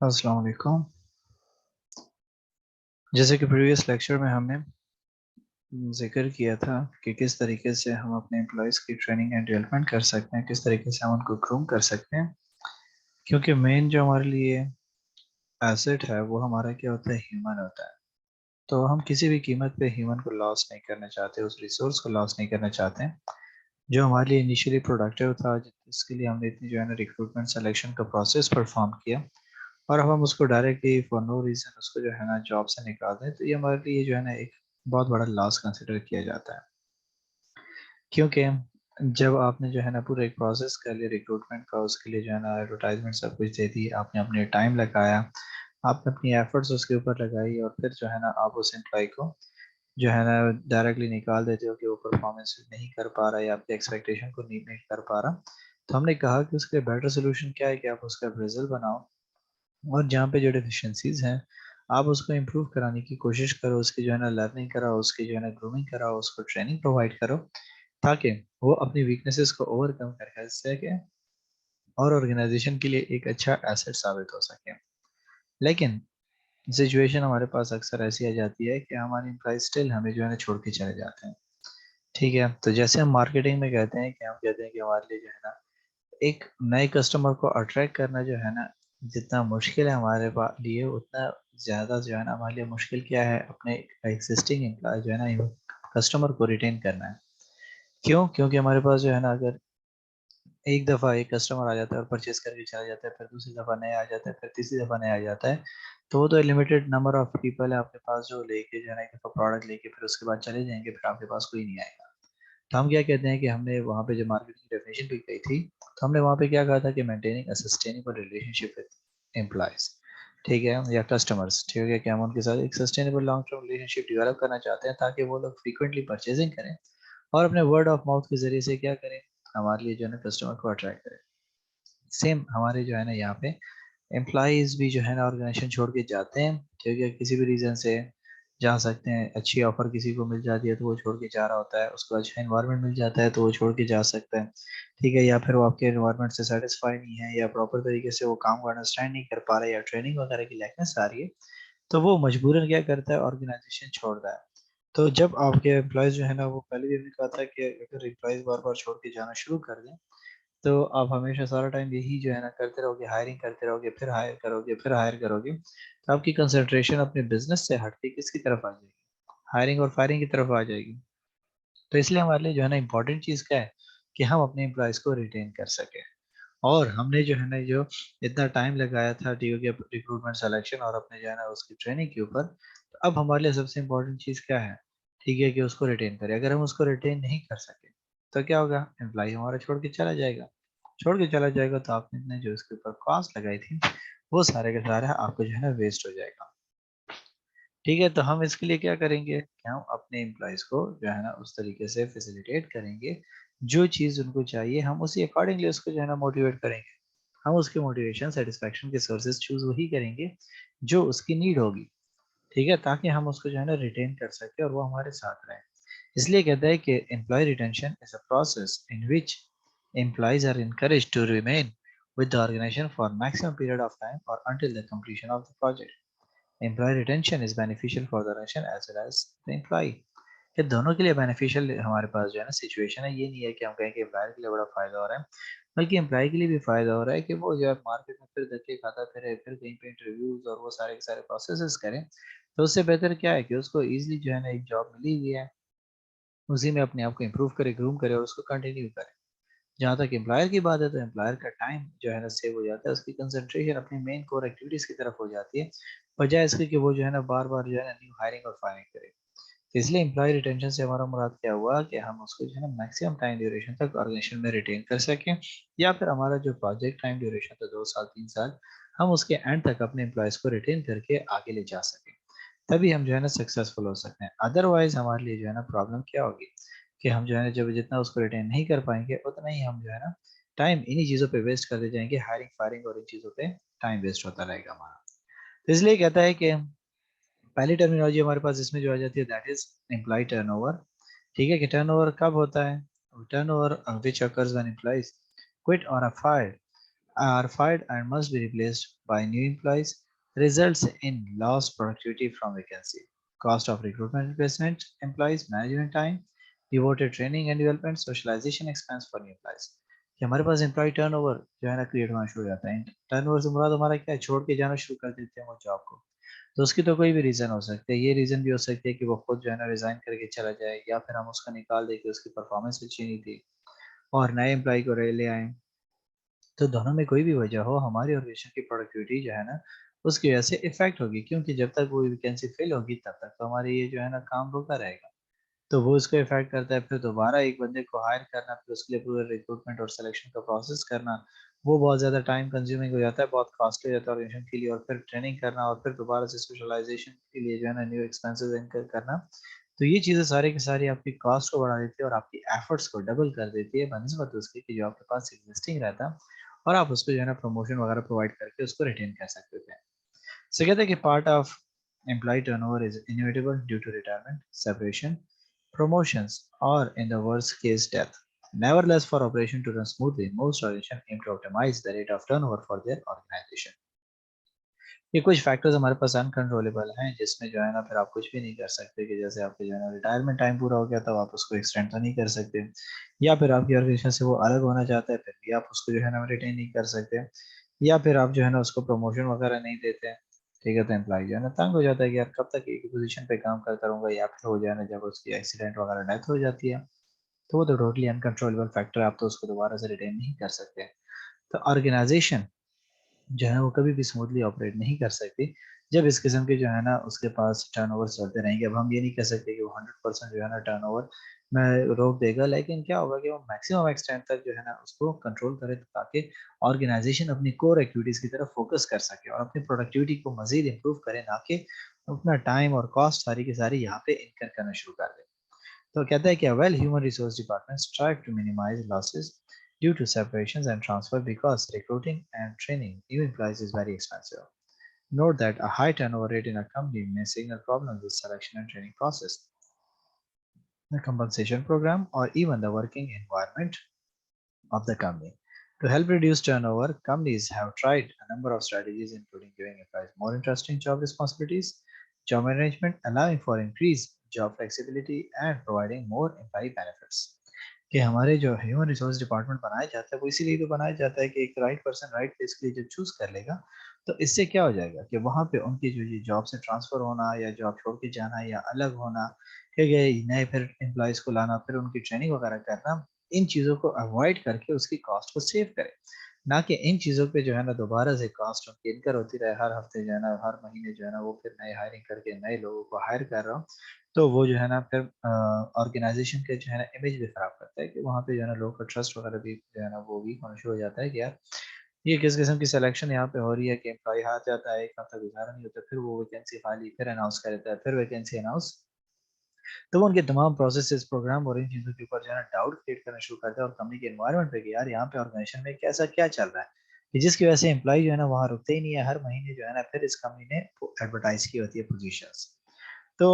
अस्सलाम वालेकुम। जैसे कि प्रीवियस लेक्चर में हमने जिक्र किया था कि किस तरीके से हम अपने एम्प्लॉयज़ की ट्रेनिंग एंड डेवलपमेंट कर सकते हैं, किस तरीके से हम उनको ग्रूम कर सकते हैं। क्योंकि मेन जो हमारे लिए एसेट है वो हमारा क्या होता है, ह्यूमन होता है। तो हम किसी भी कीमत पे ह्यूमन को लॉस नहीं करना चाहते, उस रिसोर्स को लॉस नहीं करना चाहते हैं जो हमारे लिए इनिशियली प्रोडक्टिव था, जिसके लिए हमने इतनी जो है ना रिक्रूटमेंट सिलेक्शन का प्रोसेस परफॉर्म किया। और अब हम उसको डायरेक्टली फॉर नो रीज़न उसको जो है ना जॉब से निकाल दें, तो ये हमारे लिए जो है ना एक बहुत बड़ा लॉस कंसिडर किया जाता है। क्योंकि जब आपने जो है ना पूरा एक प्रोसेस कर लिया रिक्रूटमेंट का, उसके लिए जो है ना एडवर्टाइजमेंट सब कुछ दे दी, आपने अपने टाइम लगाया, आपने अपनी एफर्ट्स उसके ऊपर लगाई, और फिर जो है ना आप उस एम्प्लॉय को जो है ना डायरेक्टली निकाल देते हो कि वो परफॉर्मेंस नहीं कर पा रहा है या आपके एक्सपेक्टेशन को नहीं मीट कर पा रहा। तो हमने कहा कि उसके बेटर सोल्यूशन क्या है कि आप उसका अप्रेजल बनाओ, और जहाँ पे जो डेफिशिएंसीज हैं आप उसको इम्प्रूव कराने की कोशिश करो, उसकी जो है ना लर्निंग कराओ, उसकी जो है ना ग्रूमिंग कराओ, उसको ट्रेनिंग प्रोवाइड करो, ताकि वो अपनी वीकनेसेस को ओवरकम कर सके और ऑर्गेनाइजेशन के लिए एक अच्छा एसेट साबित हो सके। लेकिन सिचुएशन हमारे पास अक्सर ऐसी आ जाती है कि हमारे एम्प्लॉय स्टिल हमें जो है ना छोड़ के चले जाते हैं। ठीक है, तो जैसे हम मार्केटिंग में कहते हैं कि हम कहते हैं कि हमारे लिए जो है ना एक नए कस्टमर को अट्रैक्ट करना जो है ना जितना मुश्किल है हमारे लिए, उतना ज़्यादा जो है ना हमारे लिए मुश्किल क्या है, अपने एग्जिस्टिंग एम्प्लॉय जो है ना कस्टमर को रिटेन करना है। क्यों? क्योंकि हमारे पास जो है ना अगर एक दफ़ा एक कस्टमर आ जाता है और परचेज करके चला जाता है, फिर दूसरी दफ़ा नया आ जाता है, फिर तीसरी दफ़ा नया आ जाता है, तो वो तो लिमिटेड नंबर ऑफ पीपल है आपके पास जो लेके जो है ना एक दफ़ा प्रोडक्ट लेके फिर उसके बाद चले जाएंगे, फिर आपके पास कोई नहीं आएगा। तो हम क्या कहते हैं कि हमने वहाँ पे जब मार्केटिंग की डेफिनेशन भी कही थी, तो हमने वहाँ पे क्या कहा था कि maintaining a sustainable relationship with employees, ठीक है, या कस्टमर्स, ठीक है, कि हम उनके साथ एक sustainable long term relationship develop करना चाहते हैं ताकि वो लोग फ्रीक्वेंटली परचेजिंग करें और अपने वर्ड ऑफ माउथ के जरिए से क्या करें, हमारे लिए जो है ना कस्टमर को अट्रैक्ट करें। सेम हमारे जो है ना यहाँ पे एम्प्लॉइज़ भी जो है ना ऑर्गेनाइजेशन छोड़ के जाते हैं, ठीक है, किसी भी रीज़न से जा सकते हैं। अच्छी ऑफ़र किसी को मिल जाती है तो वो छोड़ के जा रहा होता है, उसको अच्छा एनवायरनमेंट मिल जाता है तो वो छोड़ के जा सकता है, ठीक है, या फिर वो आपके एनवायरनमेंट से सैटिस्फाई नहीं है या प्रॉपर तरीके से वो काम को अंडरस्टैंड नहीं कर पा रहा है या ट्रेनिंग वगैरह की लैकनेस आ रही है, तो वो मजबूरन क्या करता है, ऑर्गेनाइजेशन छोड़ता है। तो जब आपके एम्प्लॉइज़ जो है ना, वो पहले भी हमने कहा था कि अगर एम्प्लॉइज़ बार-बार छोड़ के जाना शुरू कर दें, तो आप हमेशा सारा टाइम यही जो है ना करते रहोगे, हायरिंग करते रहोगे, फिर हायर करोगे, फिर हायर करोगे, तो आपकी कंसंट्रेशन अपने बिज़नेस से हट के किसकी तरफ आ जाएगी? हायरिंग और फायरिंग की तरफ आ जाएगी। तो इसलिए हमारे लिए जो है ना इम्पोर्टेंट चीज़ क्या है कि हम अपने एम्प्लॉइज़ को रिटेन कर सकें। और हमने जो है ना जो इतना टाइम लगाया था टीओ के रिक्रूटमेंट सिलेक्शन और अपने जो है ना उसकी ट्रेनिंग के ऊपर, तो अब हमारे लिए सबसे इम्पोर्टेंट चीज़ क्या है? ठीक है, कि उसको रिटेन करें। अगर हम उसको रिटेन नहीं कर सके, तो क्या होगा? एम्प्लॉयी हमारा छोड़ के चला जाएगा। छोड़ के चला जाएगा तो आपने जो इसके ऊपर कॉस्ट लगाई थी, वो सारे का सारा आपको जो है ना वेस्ट हो जाएगा। ठीक है, तो हम इसके लिए क्या करेंगे कि हम अपने एम्प्लॉइज़ को जो है ना उस तरीके से फैसिलिटेट करेंगे, जो चीज़ उनको चाहिए हम उसी अकॉर्डिंगली उसको जो है ना मोटिवेट करेंगे। हम उसकी मोटिवेशन, सैटिस्फैक्शन के सोर्सेज़ चूज़ वही करेंगे, जो उसकी नीड होगी, ठीक है? ताकि हम उसको जो है ना रिटेन कर सकें और वो हमारे साथ रहे। इसलिए कहता है कि employee retention is a process in which employees are encouraged to remain with the organization for maximum period of time or until the completion of the project. Employee retention is beneficial for the organization as well as the employee. ये दोनों के लिए beneficial हमारे पास जो है ना situation है। ये नहीं है कि हम कहें कि एम्प्लॉयर के लिए बड़ा फ़ायदा हो रहा है, बल्कि एम्प्लॉय के लिए भी फ़ायदा हो रहा है कि वो जो है मार्केट में फिर धक्के खाता फिरे, फिर कहीं पे इंटरव्यूज़ और वो सारे के सारे प्रोसेसेस करे। तो उससे बेहतर क्या है कि उसको ईज़िली जो है ना एक जॉब मिली हुई है, उसी में अपने आप को इम्प्रूव करे, ग्रूम करे और उसको कंटिन्यू करे। जहाँ तक एम्प्लॉयर की बात है, तो एम्प्लॉयर का टाइम जो है ना सेव हो जाता है, उसकी कंसंट्रेशन अपनी मेन कोर एक्टिविटीज़ की तरफ हो जाती है, बजाय इसके कि वो जो है ना बार-बार जो है ना न्यू हायरिंग और फायरिंग करे। तो इसलिए एम्प्लॉयी रिटेंशन से हमारा मुराद क्या हुआ कि हम उसको जो है ना मैक्सिमम टाइम ड्यूरेशन तक ऑर्गेनाइजेशन में रिटेन कर सकें, या फिर हमारा जो प्रोजेक्ट टाइम ड्यूरेशन था 2 साल 3 साल, हम उसके एंड तक अपने एम्प्लॉइज़ को रिटेन करके आगे ले जा सकें। तभी हम जो है ना सक्सेसफुल हो सकते हैं। अदरवाइज़ हमारे लिए जो है ना प्रॉब्लम क्या होगी कि हम जो है ना जब जितना उसको रिटेन नहीं कर पाएँगे, उतना ही हम जो है ना टाइम इन्हीं चीज़ों पे वेस्ट करते जाएँगे, हायरिंग, फायरिंग और इन चीज़ों पे टाइम वेस्ट होता रहेगा हमारा। तो इसलिए कहता है कि पहली टर्मिनोलॉजी हमारे पास इसमें जो आ जाती है दैट इज़ एम्प्लॉयी टर्नओवर। ठीक है, कि टर्नओवर कब होता है? Turnover which occurs when employees quit और are fired are fired and must be replaced by new employees results in lost productivity from vacancy. Cost of recruitment replacement employees, management time, devoted training and development, socialization expense for new employees. कि हमारे पास employee turnover जो है ना create होना शुरू हो जाता है। टर्नओवर से मुराद हमारा क्या है, छोड़ के जाना शुरू कर देते हैं वो जॉब को। तो उसकी तो कोई भी रीजन हो सकता है। ये रीजन भी हो सकती है कि वो खुद जो है ना रिजाइन करके चला जाए, या फिर हम उसको निकाल दें कि उसकी परफॉर्मेंस अच्छी नहीं थी और नए एम्प्लॉय को ले आए। तो दोनों में कोई भी वजह हो, हमारी ऑर्गेनाइजेशन की प्रोडक्टिविटी जो है ना उसकी वजह से इफेक्ट होगी, क्योंकि जब तक वो वैकेंसी फिल होगी तब तक तो हमारे ये जो है ना काम रुका रहेगा। तो वो इसको इफेक्ट करता है। फिर दोबारा एक बंदे को हायर करना, फिर उसके लिए पूरा रिक्रूटमेंट और सिलेक्शन का प्रोसेस करना, वो बहुत ज़्यादा टाइम कंज्यूमिंग हो जाता है, बहुत कॉस्टली हो जाता है ऑर्गेनाइजेशन के लिए। और फिर ट्रेनिंग करना और फिर दोबारा से सोशलाइजेशन के लिए जो है ना न्यू एक्सपेंसेस इनकर करना। तो ये चीज़ें सारी की सारी आपकी कॉस्ट को बढ़ा देती है और आपकी एफर्ट्स को डबल कर देती है बनस्बत उसकी कि जो आपके पास एग्जिस्टिंग रहता और आप उसको जो है ना प्रमोशन वगैरह प्रोवाइड करके उसको रिटेन कर सकते थे। So कहते हैं कि part of employee turnover is inevitable due to retirement, separation, promotions, or in the worst case death. Nevertheless, for operation to run smoothly, most organizations aim to optimize the rate of turnover for their organization. ये कुछ factors हमारे पास uncontrollable हैं, जिसमें जो है ना फिर आप कुछ भी नहीं कर सकते कि जैसे आपके जो है ना रिटायरमेंट टाइम पूरा हो गया तब आप उसको एक्सटेंड तो नहीं कर सकते, या फिर आपकी ऑर्गेनाइजेशन से वो अलग होना चाहता है फिर भी आप उसको जो है ना रिटेन नहीं कर सकते, या फिर आप जो है ना उसको प्रमोशन वगैरह नहीं देते। ठीक है, तो एम्प्लॉय जो है ना तंग हो जाता है कि यार कब तक एक ही पोजीशन पे काम करता रहूंगा, या फिर हो जाए ना जब उसकी एक्सीडेंट वगैरह डेथ हो जाती है तो वो तो टोटली अनकंट्रोलेबल फैक्टर है, आप तो उसको दोबारा से रिटेन नहीं कर सकते। तो ऑर्गेनाइजेशन जो है वो कभी भी स्मूथली ऑपरेट नहीं कर सकती जब इस किस्म के जो है ना उसके पास टर्नओवर चलते रहेंगे। अब हम ये नहीं कह सकते कि वो 100% जो है ना टर्नओवर में रोक देगा, लेकिन क्या होगा कि वो मैक्सिमम एक्सटेंट तक जो है ना उसको कंट्रोल करे ताकि ऑर्गेनाइजेशन अपनी कोर एक्टिविटीज की तरफ फोकस कर सके और अपनी प्रोडक्टिविटी को मजीद इंप्रूव करे, ना कि अपना टाइम और कॉस्ट सारी की सारी यहाँ पे इनकर करना शुरू कर दे। तो कहता है कि well human resource department strive to minimize losses due to separations and transfer because recruiting and training new employees is very expensive. Note that a high turnover rate in a company may signal problems with selection and training process, the compensation program, or even the working environment of the company. To help reduce turnover, companies have tried a number of strategies, including giving employees more interesting job responsibilities, job management, allowing for increased job flexibility, and providing more employee benefits. कि हमारे जो human resource department बनाया जाता है वो इसीलिए तो बनाया जाता है कि एक राइट पर्सन राइट प्लेस के लिए जब चूज कर लेगा तो इससे क्या हो जाएगा कि वहाँ पे उनकी जो ये जॉब से ट्रांसफर होना या जॉब छोड़ के जाना या अलग होना, ठीक है, नए फिर एम्प्लॉयज़ को लाना, फिर उनकी ट्रेनिंग वगैरह करना, इन चीज़ों को अवॉइड करके उसकी कॉस्ट को सेव करें। ना कि इन चीज़ों पे जो है ना दोबारा से कॉस्ट उनकी इनकर होती रहे, हर हफ्ते जो है ना, हर महीने जो है ना वो फिर नए हायरिंग करके नए लोगों को हायर कर रहा हूँ। तो वो जो है ना फिर ऑर्गेनाइज़ेशन के जो है ना इमेज भी खराब करता है कि वहाँ पे जो है ना लोगों का ट्रस्ट वगैरह भी जो है ना वो वीक होना शुरू हो जाता है कि यार ये किस किस्म की सिलेक्शन यहाँ पे हो रही है कि एम्प्लॉयी हाथ जाता है, 1 हफ्ता गुज़ारा नहीं होता, फिर वो वैकेंसी खाली, फिर अनाउंस कर देता है, फिर वैकेंसी अनाउंस। तो वो उनके तमाम प्रोसेसेस, प्रोग्राम और इन चीज़ों के ऊपर जो है ना डाउट क्रिएट करना शुरू करता है और कंपनी के एनवायरनमेंट पे कि यार यहाँ पे ऑर्गेनाइजेशन में कैसा क्या चल रहा है, कि जिसकी वजह से एम्प्लॉयी जो है ना वहाँ रुकते ही नहीं है। हर महीने जो है ना फिर इस कंपनी ने एडवर्टाइज़ की होती है पोज़ीशंस। तो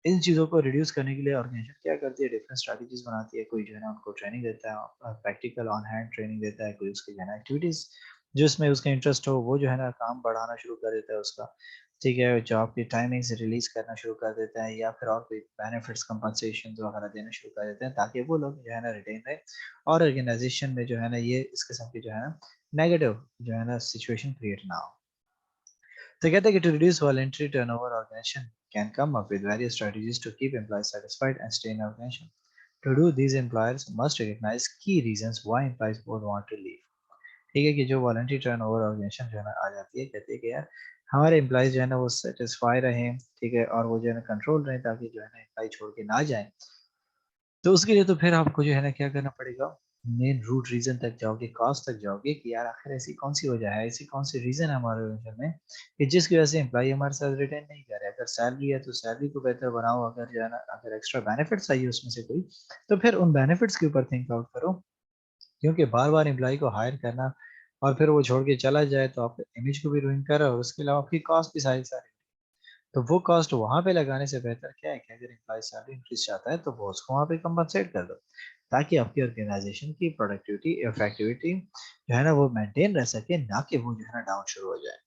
इन चीज़ों को रिड्यूस करने के लिए ऑर्गेनाइजेशन क्या करती है, डिफरेंट स्ट्रैटेजीज़ बनाती है। कोई जो है ना उनको ट्रेनिंग देता है, प्रैक्टिकल ऑन हैंड ट्रेनिंग देता है, कोई उसकी जो है ना एक्टिविटीज़ जिसमें उसका इंटरेस्ट हो वो जो है ना काम बढ़ाना शुरू कर देता है उसका। ठीक है, जॉब की टाइमिंग्स रिलीज़ करना शुरू कर देता है, या फिर और कोई बेनिफिट्स, कंपनसेशंस वगैरह देना शुरू कर देते हैं ताकि वो लोग जो है ना रिटेन रहे और ऑर्गेनाइजेशन में जो है ना ये इस किस्म की जो है ना नेगेटिव जो है ना सिचुएशन क्रिएट ना हो। तो कहते हैं कि to reduce voluntary turnover, organization can come up with various strategies to keep employees satisfied and stay in organization. To do, these employers must recognize key reasons why employees would want to leave. ठीक है, कि जो voluntary turnover organisation जो है ना आ जाती है, कहती है कि यार हमारे एम्प्लॉइज जो है ना वो सेटिस्फाई रहें, ठीक है, और वो जो है ना कंट्रोल रहें ताकि जो है ना एम्प्लॉय छोड़ के ना जाए। तो उसके लिए तो फिर आपको जो है ना क्या करना पड़ेगा, मेन रूट रीज़न तक जाओगे, कॉज़ तक जाओगे कि यार आखिर ऐसी कौन-सी वजह है, ऐसी कौन-सी रीज़न है हमारे ऑर्गेनाइजेशन में कि जिसकी वजह से एम्प्लॉयी हमारे साथ रिटेन नहीं कर रहे हैं। अगर सैलरी है तो सैलरी को बेहतर बनाओ, अगर जो है ना अगर एक्स्ट्रा बेनिफिट्स चाहिए उसमें से कोई, तो फिर उन बेनिफिट्स के ऊपर थिंक आउट करो। क्योंकि बार-बार एम्प्लॉयी को हायर करना और फिर वो छोड़ के चला जाए तो आपके इमेज को भी रुइन कर रहा है और उसके अलावा आपकी कॉस्ट भी सारी सारी। तो वो कॉस्ट वहां पे लगाने से बेहतर क्या है कि अगर एम्प्लॉय सैलरी इंक्रीज चाहता है तो वो उसको वहां पे कंपनसेट कर दो, ताकि आपकी ऑर्गेनाइजेशन की प्रोडक्टिविटी इफेक्टिविटी जो है ना वो मेंटेन रह सके, ना कि वो जो है ना डाउन शुरू हो जाए।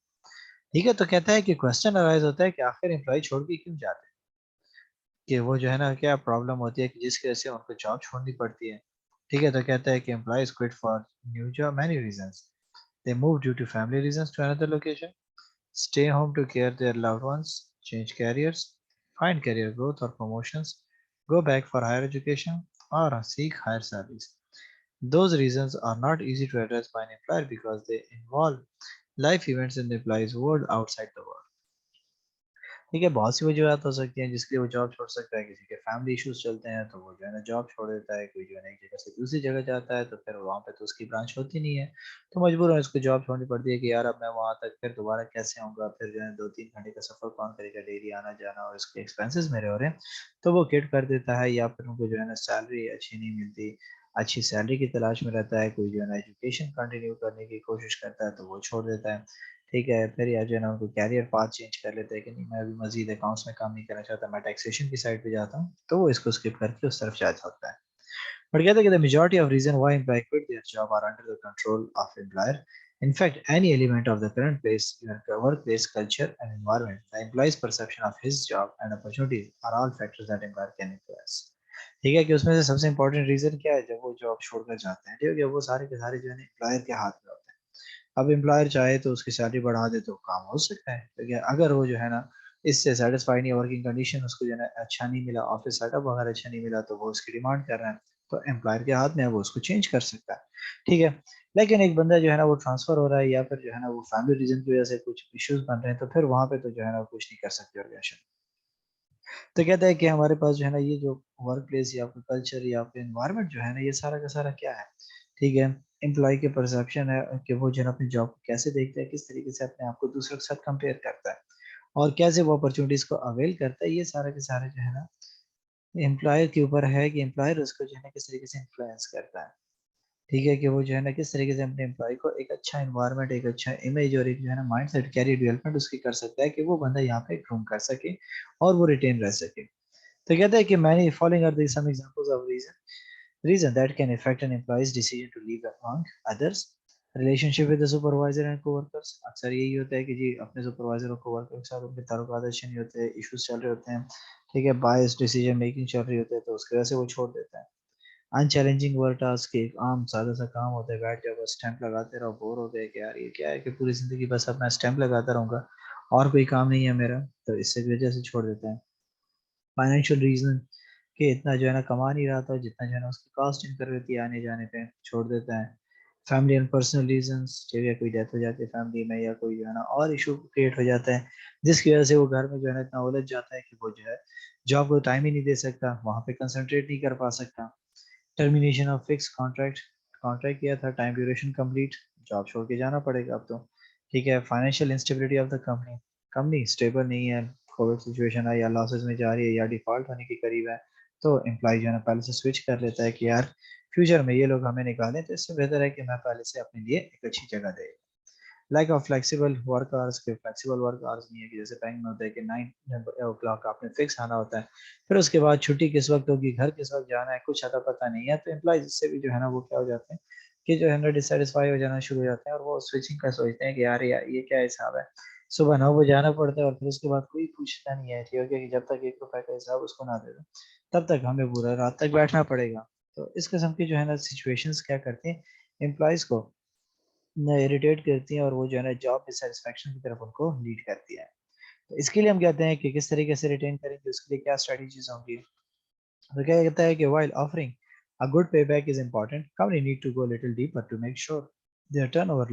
ठीक है, तो कहता है कि क्वेश्चन अराइज होता है कि आखिर एम्प्लॉय छोड़ के क्यों जाते हैं, कि वो जो है ना क्या प्रॉब्लम होती है कि जिसकी वजह से उनको जॉब छोड़नी पड़ती है। ठीक है, तो कहता है कि employees quit for new job many reasons. They move due to family reasons to another location, stay home to care their loved ones, change careers, find career growth or promotions, go back for higher education, or seek higher salaries. Those reasons are not easy to address by an employer because they involve life events in the employee's world outside the work. ठीक है, बहुत सी वजूहत हो सकती हैं जिसके लिए वो जॉब छोड़ सकता है। किसी के फैमिली इश्यूज चलते हैं तो वो जो है ना जॉब छोड़ देता है, कोई जो है ना एक जगह से दूसरी जगह जाता है तो फिर वहाँ पे तो उसकी ब्रांच होती नहीं है, तो मजबूरन उसको जॉब छोड़नी पड़ती है कि यार अब मैं वहाँ तक फिर दोबारा कैसे आऊँगा, फिर जो है 2-3 घंटे का सफर कौन करेगा डेली आना जाना, और इसके एक्सपेंसेस मेरे हो रहे हैं। तो वो किट कर देता है, या फिर उनको जो है ना सैलरी अच्छी नहीं मिलती, अच्छी सैलरी की तलाश में रहता है, कोई जो है ना एजुकेशन कंटिन्यू करने की कोशिश करता है तो वो छोड़ देता है। ठीक है, फिर या जो है ना उनको कैरियर पाथ चेंज कर लेते हैं कि नहीं मैं अभी मजीद अकाउंट्स में काम नहीं करना चाहता, मैं टैक्सेशन की साइड पे जाता हूँ, तो वो इसको स्किप करके उस तरफ जा जाता है। बट कहते हैं कि the majority of reason why employee quit their job are under the control of employer. In fact, any element of the current place, your workplace culture and environment, the employee's perception of his job and opportunities are all factors that employer can influence. ठीक है, कि उसमें से सबसे important reason क्या है जब वो जॉब छोड़कर जाते हैं, ठीक है, वो सारे के सारे जो है एम्प्लॉयर के हाथ में होते हैं। अब एम्प्लॉयर चाहे तो उसकी सैलरी बढ़ा दे तो काम हो सकता है, लेकिन अगर वो जो है ना इससे सेटिस्फाई नहीं, वर्किंग कंडीशन उसको जो है ना अच्छा नहीं मिला, ऑफिस सेटअप वगैरह अच्छा नहीं मिला, तो वो उसकी डिमांड कर रहा है, तो एम्प्लॉयर के हाथ में है, वो उसको चेंज कर सकता है। ठीक है, लेकिन एक बंदा जो है ना वो ट्रांसफर हो रहा है, या फिर जो है ना वो फैमिली रीजन की वजह से कुछ इश्यूज बन रहे हैं, तो फिर वहां पे तो जो है ना कुछ नहीं कर सकते ऑर्गेनाइजेशन। तो कहता है कि हमारे पास जो है ना ये जो वर्क प्लेस या फिर कल्चर या फिर एनवायरनमेंट जो है ना ये सारा का सारा क्या है। ठीक है, एम्प्लॉय के परसेप्शन है कि वो जो है ना अपनी जॉब को कैसे देखता है, किस तरीके से अपने आप को दूसरों के साथ कंपेयर करता है, और कैसे वो अपॉर्चुनिटीज को अवेल करता है, ये सारे के सारे जो है ना एम्प्लॉयर के ऊपर है कि एम्प्लॉयर उसको जो है ना किस तरीके से इन्फ्लुएंस करता है। ठीक है, कि वो जो है ना किस तरीके से अपने एम्प्लॉय को एक अच्छा एनवायरनमेंट, एक अच्छा इमेज और एक जो है ना माइंडसेट कैरियर डेवलपमेंट उसकी कर सकता है कि वो बंदा यहाँ पे ग्रूम कर सके और वो रिटेन रह सके। तो कहता है कि many following are the some examples of reason that can affect an employee's decision to leave among others. Relationship with the supervisor and coworkers, अक्सर यही होता है कि जी अपने सुपरवाइजर और कोवर्कर के साथ उनके ताल्लुकात अच्छे नहीं होते, इश्यूज चल रहे होते हैं। ठीक है, बायस डिसीजन मेकिंग चल रही होती है, तो उसकी वजह से वो छोड़ देता है। अनचैलेंजिंग वर्क टास्क एक आम सादा सा काम होता है, बैठ जाओ बस स्टैंप लगाते रहो, बोर हो गए कि यार ये क्या है कि पूरी जिंदगी बस अब मैं स्टैंप लगाता रहूंगा और कोई काम नहीं है मेरा, तो इससे वजह से छोड़ देता है। फाइनेंशियल रीजन कि इतना जो है ना कमा नहीं रहा था जितना जो है ना उसकी कॉस्ट इनकर रहती है आने जाने पे, छोड़ देता है। फैमिली एंड पर्सनल रीजंस, ठीक है, कोई डेथ हो जाती है फैमिली में, या कोई जो है ना और इशू क्रिएट हो जाता है जिसकी वजह से वो घर में जो है ना इतना उलझ जाता है कि वो जो है जॉब को टाइम ही नहीं दे सकता, वहां पे कंसंट्रेट नहीं कर पा सकता। Termination of fix contract, contract किया था, टाइम ड्यूरेशन कंप्लीट, जॉब छोड़ के जाना पड़ेगा अब तो। ठीक है, financial instability of the company, company stable नहीं है, कोविड सिचुएशन है या लॉसेस में जा रही है या डिफॉल्ट होने के करीब है, तो एम्प्लॉय जो है ना पहले से स्विच कर लेता है कि यार फ्यूचर में ये लोग हमें निकालें तो इससे बेहतर है कि मैं पहले से अपने लिए एक अच्छी जगह दे। Like of flexible work hours के, फ्लेक्सिबल वर्क आवर्स नहीं है कि जैसे बैंक में होता है कि 9 o'clock आपने फिक्स आना होता है, फिर उसके बाद छुट्टी किस वक्त होगी, घर किस वक्त जाना है, कुछ अता पता नहीं है, तो एम्प्लॉय इससे भी जो है ना वो क्या हो जाते हैं कि जो है ना डिससेटिस्फाई हो जाना शुरू हो जाते हैं, और वो स्विचिंग का सोचते हैं कि यार ये क्या हिसाब है, सुबह 9 बजे जाना पड़ता है और फिर उसके बाद कोई पूछता नहीं है, ठीक है, कि जब तक 1 रुपए का हिसाब उसको ना दे दो तब तक हमें पूरा रात तक बैठना पड़ेगा। तो इस किस्म की जो है ना सिचुएशंस क्या करती हैं एम्प्लॉयज को ना इरिटेट करती हैं, और वो जो है ना जॉब डिससैटिस्फैक्शन की तरफ उनको लीड करती है। तो इसके लिए हम कहते हैं कि किस तरीके से रिटेन करेंगे, उसके लिए क्या स्ट्रेटजीज होंगी। तो क्या कहता है कि while offering a good payback is important, company need to go a little deeper to make sure their turnover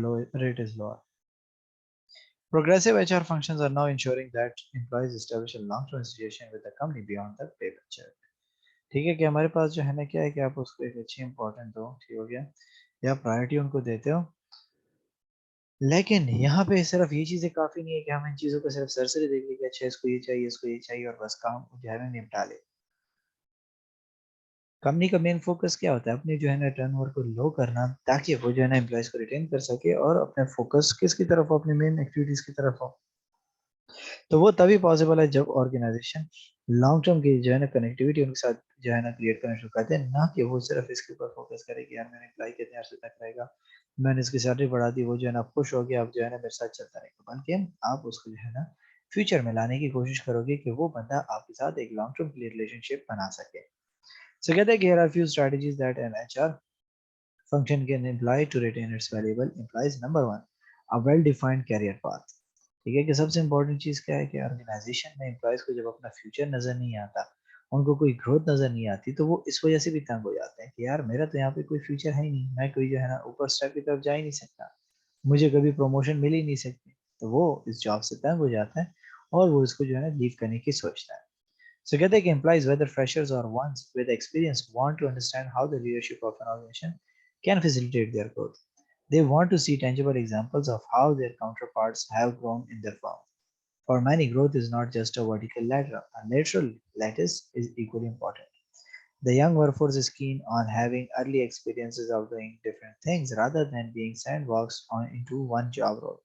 rate is lower. Progressive HR functions are now ensuring that employees establish a long-term association with the company beyond the pay check. ठीक है, कि हमारे पास जो है ना क्या है कि आप उसको एक अच्छी इंपॉर्टेंट दो, ठीक हो गया, या प्रायोरिटी उनको देते हो, लेकिन यहाँ पे सिर्फ ये चीजें काफी नहीं है कि हम इन चीजों को सिर्फ सरसरी देख लें कि अच्छा इसको ये चाहिए, इसको ये चाहिए, और बस काम जो है ना निपटा ले। कंपनी का मेन फोकस क्या होता है, अपने जो है ना टर्नओवर को लो करना, ताकि वो जो है ना एम्प्लॉयज को रिटेन कर सके और अपने फोकस किसकी तरफ हो, अपने मेन एक्टिविटीज की तरफ हो। तो वो तभी पॉसिबल है जब ऑर्गेनाइजेशन लॉन्ग टर्म की जो है ना कनेक्टिविटी उनके साथ जो है ना क्रिएट करना शुरू करते हैं, ना कि वो सिर्फ इसके ऊपर फोकस करे कि यार मेरा एम्प्लॉय कितने अर्से तक रहेगा, मैंने इसकी सैलरी बढ़ा दी, वो जो है ना खुश हो गया, अब जो है ना मेरे साथ चलता रहेगा, बल्कि आप उसको जो है ना फ्यूचर में लाने की कोशिश करोगे कि वो बंदा आपके साथ एक लॉन्ग टर्म के लिए रिलेशनशिप बना सके. So कहते हैं कि here are few strategies that an HR function can employ to retain its valuable employees. Number one, a well-defined career path. ठीक है कि सबसे इम्पोर्टेंट चीज क्या है कि ऑर्गेनाइजेशन में एम्प्लॉयज को जब अपना फ्यूचर नजर नहीं आता, उनको कोई ग्रोथ नजर नहीं आती, तो वो इस वजह से भी तंग हो जाते हैं कि यार मेरा तो यहाँ पे कोई फ्यूचर है ही नहीं, मैं कोई जो है ना ऊपर स्टेप की तरफ जा ही नहीं सकता, मुझे कभी प्रमोशन मिल ही नहीं सकती, तो वो इस जॉब से तंग हो जाता है और वो इसको जो है ना लीव करने की सोचता है. So कहते हैं कि employees, whether freshers or ones with experience, want to understand how the leadership of an organization can facilitate their growth. They want to see tangible examples of how their counterparts have grown in their firm. For many, growth is not just a vertical ladder. A lateral lattice is equally important. The young workforce is keen on having early experiences of doing different things rather than being sandboxed into one job role.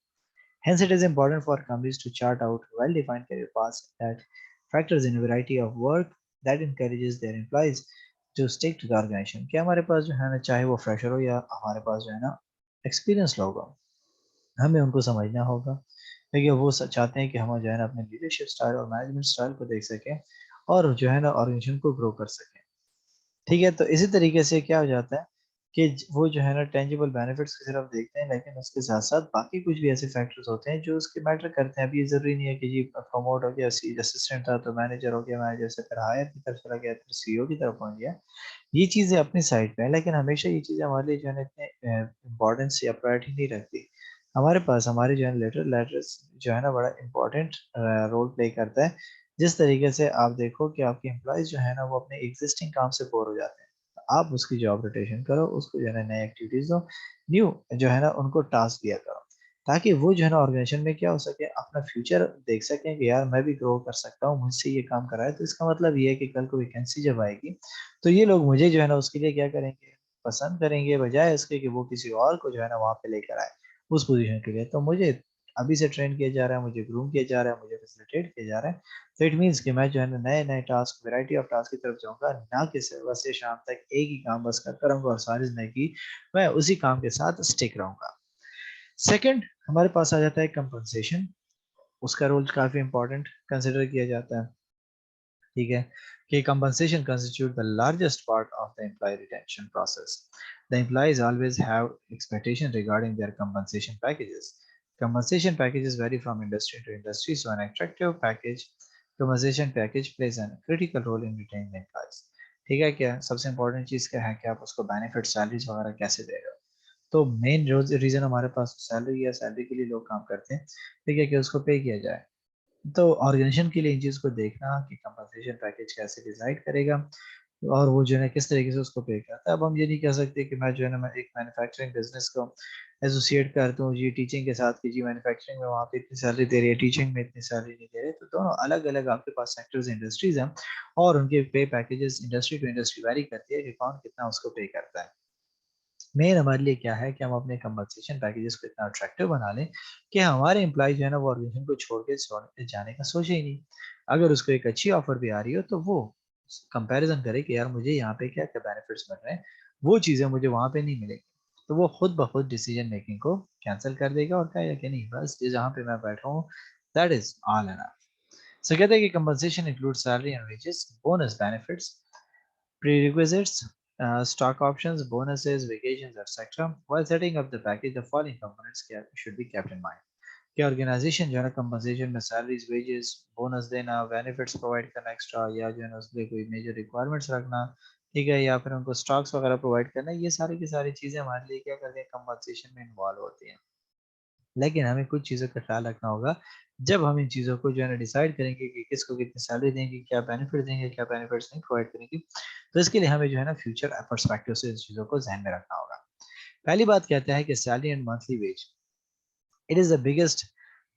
Hence, it is important for companies to chart out well-defined career paths that factors in a variety of work that encourages their employees to stick to the organization. कि हमारे पास जो है ना चाहे वो fresher हो या हमारे पास जो है ना एक्सपीरियंस लोग हो, हमें उनको समझना होगा क्योंकि वो चाहते हैं कि हम जो है ना अपने लीडरशिप स्टाइल और मैनेजमेंट स्टाइल को देख सकें और जो है ना ऑर्गेनाइजेशन को ग्रो कर सकें. ठीक है, तो इसी तरीके से क्या हो जाता है कि वो जो है ना टेंजिबल बेनिफिट्स की तरफ देखते हैं, लेकिन उसके साथ साथ बाकी कुछ भी ऐसे फैक्टर्स होते हैं जो उसके मैटर करते हैं. अभी ये जरूरी नहीं है कि जी प्रमोट हो गया, असिस्टेंट था तो मैनेजर हो गया, मैनेजर से फिर हायर की तरफ चला गया, फिर सीईओ की तरफ पहुंच गया. ये चीजें अपनी साइड पे है, लेकिन हमेशा ये चीजें हमारे लिए जो है ना इतने इम्पोर्टेंस या प्रायोरिटी नहीं रखती. हमारे पास हमारे जो है लेटर्स जो है ना बड़ा इंपॉर्टेंट रोल प्ले करता है. जिस तरीके से आप देखो कि आपके एम्प्लॉयज जो है ना वो अपने एग्जिस्टिंग काम से बोर हो जाते हैं, तो आप उसकी जॉब रोटेशन करो, उसको जो है ना नई एक्टिविटीज दो, न्यू जो है ना उनको टास्क दिया करो, ताकि वो जो है ना ऑर्गेनाइजेशन में क्या हो सके, अपना फ्यूचर देख सकें कि यार मैं भी ग्रो कर सकता हूँ, मुझसे ये काम कराए, तो इसका मतलब ये है कि कल को वैकेंसी जब आएगी तो ये लोग मुझे जो है ना उसके लिए क्या करेंगे, पसंद करेंगे, बजाय इसके कि वो किसी और को जो है ना वहां पे लेकर आए उस पोजीशन के लिए. तो मुझे अभी से ट्रेन किया जा रहा है, मुझे ग्रूम किया जा रहा है, मुझे फैसिलिटेट किया जा रहा है. तो इट मीन्स कि मैं जो है ना नए नए टास्क, वैरायटी ऑफ टास्क की तरफ जाऊंगा, ना कि सुबह से शाम तक एक ही काम बस करता रहूंगा और सारी जिंदगी मैं उसी काम के साथ स्टिक रहूंगा. सेकंड, हमारे पास आ जाता है कंपनसेशन. उसका रोल काफी इंपॉर्टेंट कंसिडर किया जाता है. ठीक है कि compensation constitute the largest part of the employee retention process. The employees always have expectation regarding their compensation packages. Compensation packages vary from industry to industry, so an attractive package compensation package plays a critical role in retaining the employees. ठीक है, क्या सबसे important चीज क्या है कि आप उसको बेनिफिट सैलरीज वगैरह कैसे दे रहे हो. तो मेन रीजन हमारे पास सैलरी या सैलरी के लिए लोग काम करते हैं. ठीक है कि उसको पे किया जाए. तो ऑर्गेनाइजेशन के लिए इन चीज़ को देखना कि कंपनसेशन पैकेज कैसे डिसाइड करेगा और वो जो है ना किस तरीके से उसको पे करता है. अब हम ये नहीं कह सकते कि मैं जो है ना मैं एक मैन्युफैक्चरिंग बिजनेस को एसोसिएट कर दूं जी टीचिंग के साथ कि जी मैन्युफैक्चरिंग में वहाँ पे इतनी सैलरी दे रही है, टीचिंग में इतनी सैलरी नहीं दे रहे. तो दोनों अलग अलग आपके पास सेक्टर्स इंडस्ट्रीज हैं और उनके pay packages industry to industry vary करती है कि कौन कितना उसको पे करता है. मेन हमारे लिए क्या है कि हम अपने कंपनसेशन पैकेजेस को इतना अट्रैक्टिव बना लें कि हमारे एम्प्लॉय जो है ना वो ऑर्गेनाइजेशन को छोड़ के जाने का सोचे ही नहीं. अगर उसको एक अच्छी ऑफर भी आ रही हो तो वो कंपैरिजन करे कि यार मुझे यहाँ पे क्या क्या बेनिफिट्स मिल रहे हैं, वो चीजें मुझे वहां पे नहीं मिलेगी, तो वो खुद ब खुद डिसीजन मेकिंग को कैंसिल कर देगा और कहेगा कि नहीं बस ये जहाँ पे मैं बैठा हूँ दैट इज ऑल एनफ. सो कहते हैं कि compensation include salary and wages, bonus, benefits, prerequisites, stock options, bonuses, vacations, etc. While setting up the package, the following components should be kept in mind. कि ऑर्गेनाइजेशन जो है ना compensation में salaries, wages, bonus देना, benefits provide करना extra, या जो है ना उसके लिए कोई मेजर रिक्वायरमेंट्स रखना, ठीक है, या फिर उनको स्टॉक्स वगैरह प्रोवाइड करना, ये सारी की सारी चीजें हमारे लिए क्या करते हैं कंपनसेशन में इन्वॉल्व होती हैं. लेकिन हमें कुछ चीज़ों का ख्याल रखना होगा जब हम इन चीज़ों को जो है ना डिसाइड करेंगे कि किसको कितनी सैलरी देंगे, क्या बेनिफिट देंगे, क्या बेनिफिट्स नहीं प्रोवाइड करेंगे. तो इसके लिए हमें जो है ना फ्यूचर पर्सपेक्टिव से इस चीज़ों को ध्यान में रखना होगा. पहली बात कहता है कि salary and monthly wage, it is the biggest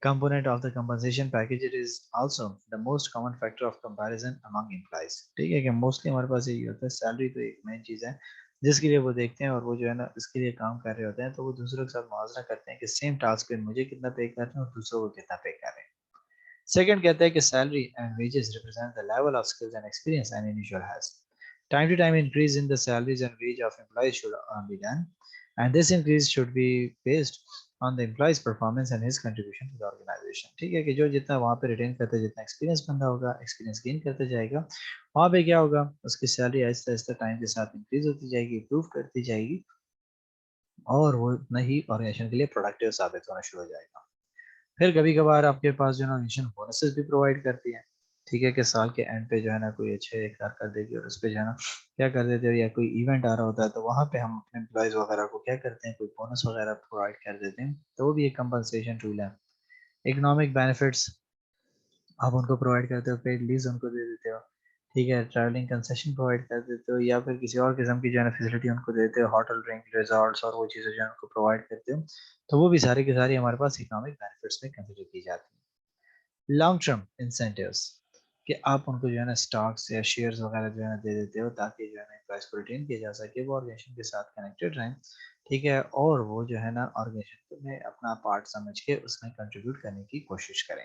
component of the compensation package. It is also the most common factor of comparison among employees. ठीक है कि मोस्टली हमारे पास यही होता है, सैलरी तो एक मेन चीज़ है जिसके लिए वो देखते हैं और वो जो है ना इसके लिए काम कर रहे होते हैं, तो वो दूसरों के साथ मुआवजा करते हैं कि सेम टास्क पे मुझे कितना पे कर रहे हैं और दूसरों को कितना पे कर रहे हैं. सेकंड कहता है कि salary and wages represent the level of skills and experience an individual has. Time to time increase in the salaries and wage of employees should be done, and this increase should be based on the employee's performance and his contribution to the organization. ठीक है कि जो जितना वहाँ पे retain करते जितना experience बंदा होगा एक्सपीरियंस गेन करते जाएगा वहाँ पे क्या होगा उसकी सैलरी आहिस्ता आहिस्ता टाइम के साथ इंक्रीज होती जाएगी इम्प्रूव करती जाएगी और वो उतना ही ऑर्गेनाइजेशन के लिए प्रोडक्टिव साबित होना शुरू हो जाएगा. फिर कभी-कभार आपके पास जो है ना ऑर्गेनाइजेशन बोनसेस भी प्रोवाइड करती है. ठीक है कि साल के एंड पे जो है ना कोई अच्छे कार्य कर देगी और उसपे जो है ना क्या कर देते हैं या कोई इवेंट आ रहा होता है तो वहाँ पे हम अपने एम्प्लॉइज़ वगैरह को क्या करते हैं कोई बोनस वगैरह प्रोवाइड कर देते हैं. तो वो भी एक कंपनसेशन टूल है. इकोनॉमिक बेनिफिट्स आप उनको प्रोवाइड करते हो, पेड लीव्स उनको दे देते हो. ठीक है, ट्रैवलिंग कंसेशन प्रोवाइड कर देते हो या फिर किसी और किस्म की जो है ना फैसिलिटी उनको देते हो, होटल, ड्रिंक, रिज़ॉर्ट्स और वो चीज़ें जो है उनको प्रोवाइड करते हो. तो वो भी सारी की सारी हमारे पास इकोनॉमिक बेनिफिट्स में कंसिडर की जाती हैं. लॉन्ग टर्म इंसेंटिव्स कि आप उनको जो है ना स्टॉक्स या शेयर्स वगैरह जो है ना दे देते हो ताकि जो है ना एम्प्लॉइज को रिटेन किया जा सके वो ऑर्गेनाइजेशन के साथ कनेक्टेड रहें. ठीक है और वो जो है ना ऑर्गेनाइजेशन में अपना पार्ट समझ के उसमें कंट्रीब्यूट करने की कोशिश करें.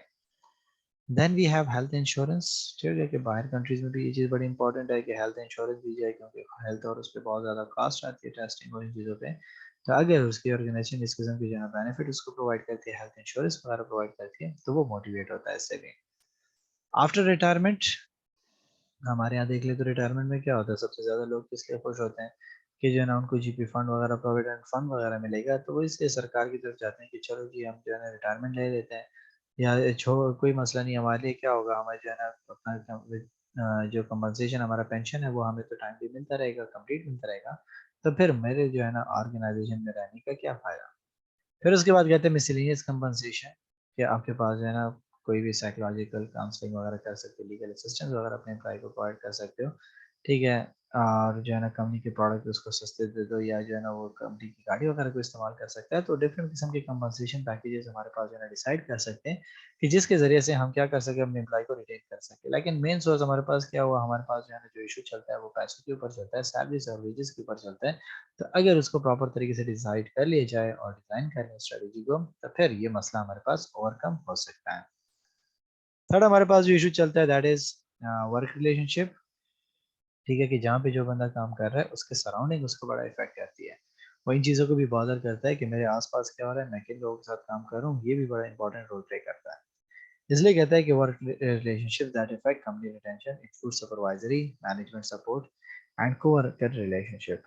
Then we have health insurance. ठीक है कि बाहर कंट्रीज में भी ये चीज़ बड़ी इंपॉर्टेंट है कि हेल्थ इंश्योरेंस दी जाए क्योंकि हेल्थ और उस पर बहुत ज़्यादा कास्ट आती है टेस्टिंग और इन चीज़ों पे. तो अगर उसकी ऑर्गेनाइजेशन इस किस्म की जो है बेनिफिट उसको प्रोवाइड करती है हेल्थ इंश्योरेंस वगैरह प्रोवाइड करती है तो वो मोटिवेट होता है इससे भी. आफ्टर रिटायरमेंट हमारे यहाँ देख ले तो रिटायरमेंट में क्या होता है सबसे ज़्यादा लोग किस लिए खुश होते हैं कि जो है ना उनको जीपी फंड वगैरह प्रोविडेंट फंड वगैरह मिलेगा तो वो इसलिए सरकार की तरफ जाते हैं कि चलो जी हम जो है ना रिटायरमेंट ले लेते हैं या छोड़ कोई मसला नहीं हमारे लिए क्या होगा हमें जो है ना अपना जो कंपनसेशन हमारा पेंशन है वो हमें तो टाइम भी मिलता रहेगा कंप्लीट मिलता रहेगा. तो फिर मेरे जो है ना ऑर्गेनाइजेशन में रहने का क्या फ़ायदा. फिर उसके बाद कहते हैं मिसलेनियस कंपनसेशन कि आपके पास जो है ना कोई भी साइकोलॉजिकल काउंसलिंग वगैरह कर सकते हो, लीगल असिस्टेंस वगैरह अपने एम्प्लॉय को प्रोवाइड कर सकते हो. ठीक है और जो है ना कंपनी के प्रोडक्ट उसको सस्ते दे दो या जो है ना वो कंपनी की गाड़ी वगैरह को इस्तेमाल कर सकता है. तो डिफरेंट किस्म के कंपनसेशन पैकेजेस हमारे पास जो है ना डिसाइड कर सकते हैं कि जिसके ज़रिए से हम क्या कर सकें अपने एम्प्लॉय को रिटेन कर सकें. लेकिन मेन सोर्स हमारे पास क्या हुआ हमारे पास जो है ना जो इशू चलता है वो पैसों के ऊपर चलता है, सैलरीज और वेजेस के ऊपर चलता है. तो अगर उसको प्रॉपर तरीके से डिसाइड कर लिया जाए और डिज़ाइन कर लें स्ट्रेटजी को तो फिर ये मसला हमारे पास ओवरकम हो सकता है. थर्ड हमारे पास जो इशू चलता है दैट इज वर्क रिलेशनशिप. ठीक है कि जहाँ पे जो बंदा काम कर रहा है उसके सराउंडिंग उसको बड़ा इफेक्ट करती है. वो इन चीज़ों को भी बॉदर करता है कि मेरे आसपास क्या हो रहा है मैं किन लोगों के साथ काम कर रहा हूँ ये भी बड़ा इंपॉर्टेंट रोल प्ले करता है. इसलिए कहता है कि work relationship that effect company retention include supervisory management support and co-worker relationship.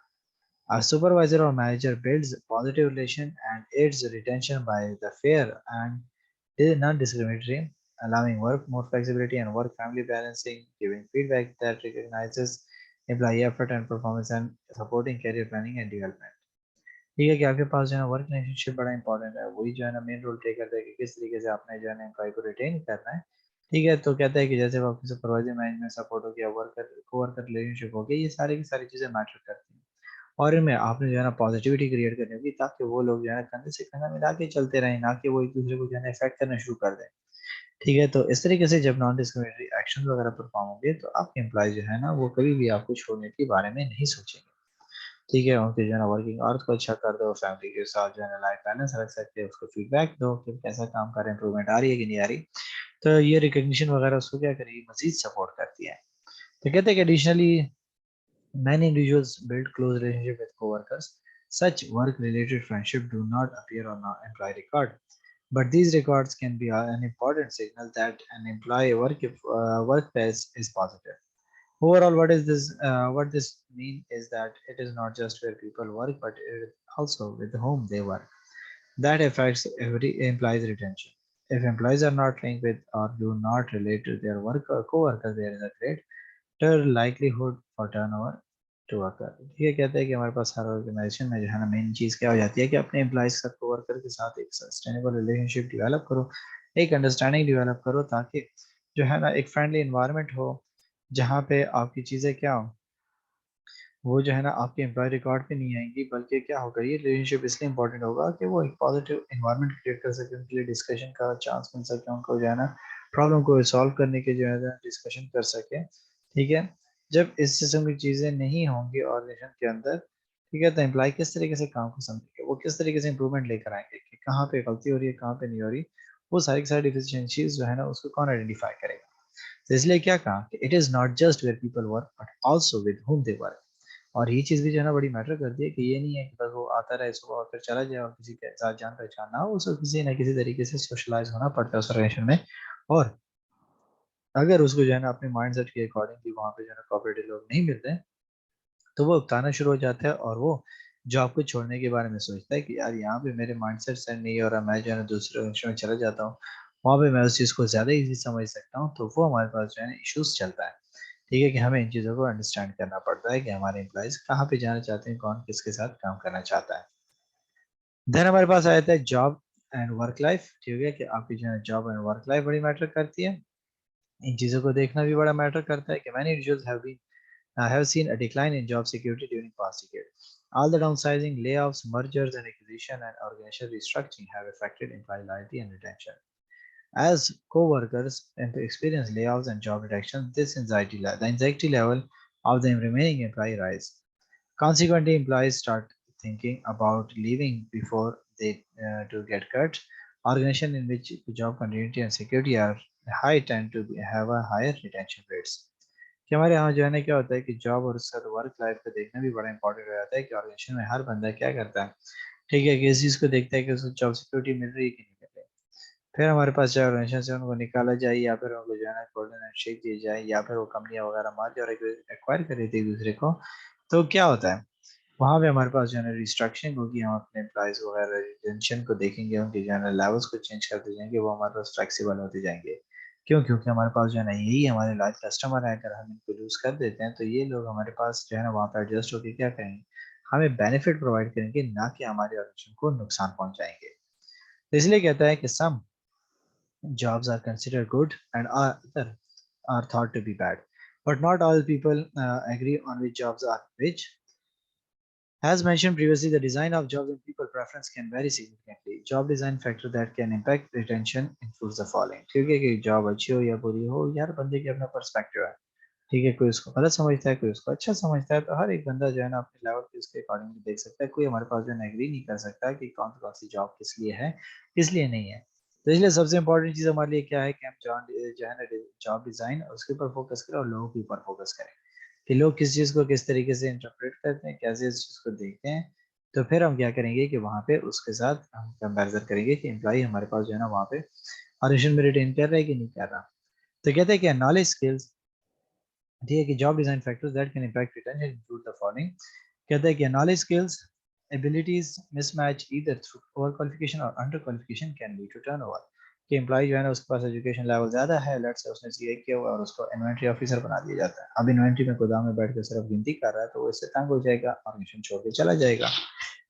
A supervisor or manager builds positive relation and aids retention by the fair and non-discriminatory, allowing work more flexibility and work-family balancing, giving feedback that recognizes employee effort and performance and supporting career planning and development. ठीक है कि आपके पास जो है work relationship बड़ा important है वही जो है ना मेन रोल प्ले करता है कि किस तरीके से आपने जो है ना एम्प्लॉय को रिटेन करना है. ठीक है तो कहता है कि जैसे वो आपकी सुपरवाइजर मैनेजमेंट सपोर्ट हो गया वर्कर कोवर्कर रिलेशनशिप हो गया ये सारी की सारी चीज़ें मैटर करती हैं. और इनमें आपने जो है ना पॉजिटिविटी क्रिएट करनी होगी ताकि वो लोग जो है ना कंधे से कंधा मिला के चलते रहें ना कि वो एक दूसरे को जो है ना इफेक्ट करना शुरू कर दें. ठीक है तो इस तरीके से जब नॉन डिस्क्रिमिनेटरी एक्शन वगैरह परफॉर्म होंगे तो आपके एम्प्लॉय जो है ना वो कभी भी आपको छोड़ने के बारे में नहीं सोचेंगे. ठीक है उनके जो है ना वर्किंग आवर्स को अच्छा कर दो फैमिली के साथ जो है ना लाइफ बैलेंस रख सकते हैं उसको फीडबैक दो कि कैसा काम कर रहे हैं इंप्रूवमेंट आ रही है कि नहीं आ रही. तो ये रिकग्निशन वगैरह उसको क्या करेगी मजीद सपोर्ट करती है. तो कहते हैं कि additionally many individuals build close relationship with coworkers. Such work-related friendship do not appear on an employee record, but these records can be an important signal that an employee workplace is positive. Overall, what is this? What this mean is that it is not just where people work, but it also with whom they work. That affects every employee's retention. If employees are not linked with or do not relate to their work or coworkers, there is a greater likelihood for turnover to worker. ठीक है कहते हैं कि हमारे पास हर organisation में जो है ना मेन चीज़ क्या हो जाती है कि अपने एम्प्लॉइज के साथ कोवर्कर के साथ एक सस्टेनेबल रिलेशनशिप डेवलप करो एक अंडरस्टैंडिंग डेवलप करो ताकि जो है ना एक फ्रेंडली इन्वायरमेंट हो जहाँ पे आपकी चीज़ें क्या हो वो जो है ना आपके एम्प्लॉय रिकॉर्ड पे नहीं आएंगी बल्कि क्या होगा ये रिलेशनशिप इसलिए इंपॉर्टेंट होगा कि वो एक पॉजिटिव इन्वायरमेंट क्रिएट कर सके उनके लिए डिस्कशन का चांस मिल सके उनको जो है ना प्रॉब्लम को सॉल्व करने के जो है ना डिस्कशन कर सके. ठीक है जब इस किस्म की चीज़ें नहीं होंगी ऑर्गेनाइजेशन के अंदर ठीक है तो एम्प्लॉय किस तरीके से काम को समझेंगे वो किस तरीके से इंप्रूवमेंट लेकर आएंगे कि कहाँ पे गलती हो रही है कहाँ पे नहीं हो रही वो सारी की सारी डिफिशियंसीज जो है ना उसको कौन आइडेंटिफाई करेगा। तो इसलिए क्या कहा कि it is not just where people work but also with whom they work. और ये चीज भी जो है ना बड़ी मैटर करती है कि ये नहीं है कि बस वो आता रहे सुबह और फिर चला जाए और किसी के साथ जान पहचान ना हो, उसको किसी न किसी तरीके से सोशलाइज होना पड़ता है उस ऑर्गेनाइजेशन में। और अगर उसको जो है ना अपने माइंडसेट के अकॉर्डिंगली वहाँ पे जो है ना कोऑपरेटिव लोग नहीं मिलते हैं, तो वो उकताना शुरू हो जाता है और वो जॉब को छोड़ने के बारे में सोचता है कि यार यहाँ पे मेरे माइंडसेट सेट नहीं हो रहा, मैं जो है ना दूसरे ऑर्गेनाइजेशन में चला जाता हूँ, वहाँ पे मैं उस चीज़ को ज़्यादा इजी समझ सकता हूँ। तो वो हमारे पास जो है ना इश्यूज चलता है। ठीक है कि हमें इन चीज़ों को अंडरस्टैंड करना पड़ता है कि हमारे एम्प्लॉयज कहाँ पे जाना चाहते हैं, कौन किसके साथ काम करना चाहता है। देन हमारे पास आ जाता है जॉब एंड वर्क लाइफ। ठीक है कि आपकी जो है जॉब एंड वर्क लाइफ बड़ी मैटर करती है। इन चीज़ों को देखना भी बड़ा मैटर करता है कि many individuals have been have seen a decline in job security during past decade. All the downsizing, layoffs, mergers and acquisition, and organizational restructuring have affected employee loyalty and retention. As co-workers experience layoffs and job reductions, the anxiety level of the remaining employee rise. Consequently, employees start thinking about leaving before they to get cut. Organizations in which job continuity and security are high tend to have a higher retention rates. कि हमारे यहाँ जो है ना क्या होता है कि जॉब और उसका वर्क लाइफ को देखना भी बड़ा इंपॉर्टेंट हो जाता है कि ऑर्गेनाइजेशन में हर बंदा क्या करता है। ठीक है कि इस चीज़ को देखता है कि उसको जॉब सिक्योरिटी मिल रही है कि नहीं मिल रही। फिर हमारे पास चाहे ऑर्गेनाइजेशन से उनको निकाला जाए या फिर उनको जो है ना गोल्डन हैंडशेक दी जाए या फिर वो कंपनियां वगैरह मार के और एक्वायर कर रही थी एक दूसरे को। तो क्या होता है वहाँ पे हमारे पास जो है ना रिस्ट्रक्चरिंग होगी, हम अपने एम्प्लॉयज वगैरह रिटेंशन को देखेंगे, उनके जो है ना लेवल्स को चेंज करते जाएंगे, वो हमारे पास फ्लेक्सिबल होते जाएंगे। क्यों? क्योंकि हमारे पास जो है ना यही हमारे लाइफ कस्टमर है। अगर हम इनको लूज कर देते हैं तो ये लोग हमारे पास जो है ना वहाँ पे एडजस्ट होकर क्या करेंगे, हमें बेनिफिट प्रोवाइड करेंगे, ना कि हमारे ऑर्गेनाइजेशन को नुकसान पहुंचाएंगे। तो इसलिए कहता है कि सम jobs are considered good and other are thought to be bad, but not all people agree on which jobs are which. As mentioned previously, the design of jobs and people preference can vary significantly. Job design factor that can impact retention includes the following. ठीक है कि job अच्छी हो या बुरी हो, यार बंदे की अपना पर्सपेक्टिव है। ठीक है, कोई उसको गलत समझता है, कोई उसको अच्छा समझता है। तो हर एक बंदा जो है ना अपने लेवल पे उसके अकॉर्डिंगली देख सकता है। कोई हमारे पास जो है एग्री नहीं कर सकता कि कौन कौन सी जॉब किस लिए है, किस लिए नहीं है। तो इसलिए सबसे इंपॉर्टेंट चीज़ हमारे लिए क्या है कि हम जो है ना जॉब डिजाइन उसके ऊपर फोकस करें और लोगों के ऊपर फोकस करें कि लोग किस चीज़ को किस तरीके से इंटरप्रेट करते हैं, कैसे इस चीज़ को देखते हैं। तो फिर हम क्या करेंगे कि वहाँ पे उसके साथ हम कंपैरिजन करेंगे कि एम्प्लॉई हमारे पास जो है ना वहाँ पे ऑडिशन में रिटेन कर रहा है कि नहीं कर रहा। तो कहते हैं कि नॉलेज स्किल्स। ठीक है कि job design factors that can impact retention include the following. कहते हैं कि knowledge skills abilities mismatch either through over qualification और under qualification can lead to turnover. कि एम्प्लॉय जो है ना उसके पास एजुकेशन लेवल ज्यादा है, लेट्स से उसने सीए किया हुआ और उसको इन्वेंट्री ऑफिसर बना दिया जाता है। अब इन्वेंट्री में गोदाम में बैठ कर सिर्फ गिनती कर रहा है, तो वो इससे तंग हो जाएगा, ऑर्गेनाइजेशन छोड़ के चला जाएगा।